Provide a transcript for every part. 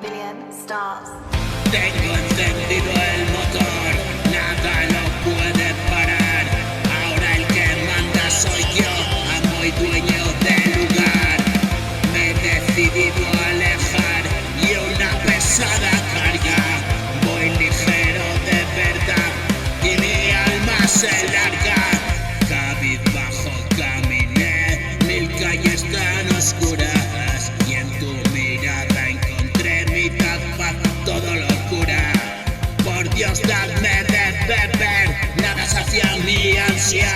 billion stars. Tengo encendido el motor, nada lo puede parar. Ahora el que manda soy yo, amo y dueño del lugar. Me he decidido a alejar y una pesada carga. Voy ligero de verdad y mi alma se larga. Cabizbajo caminé 1000 calles tan oscuras y en tu mirada encontré mitad paz, todo locura. Por Dios, dadme de beber, nada sacia mi ansia.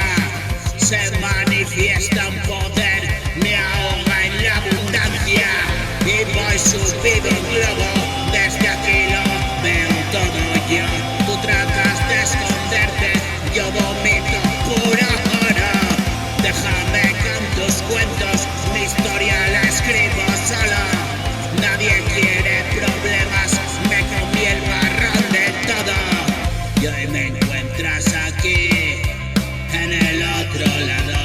Se manifiesta un poder, me ahoga en la abundancia. Y voy subido en globo, desde aquí lo veo todo yo. Tú tratas de esconderte, yo vomito puro oro. Déjame con tus cuentos, mi historia la escribo solo. Nadie quiere problemas, me comí el marrón de todo. Y hoy me encuentras aquí, en el otro lado.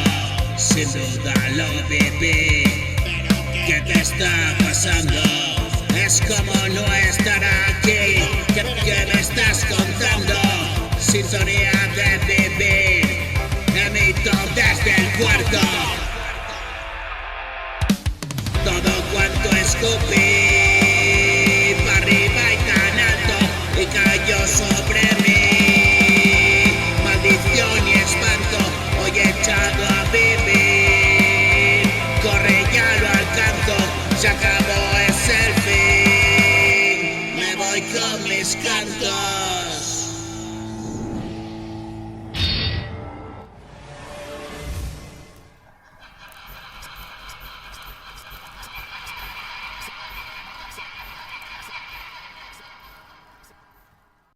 Sin duda lo viví. ¿Qué te está pasando? Es como no estar aquí. ¿Qué me estás contando? Sintonía de vivir, emito desde el cuarto todo cuanto escupí.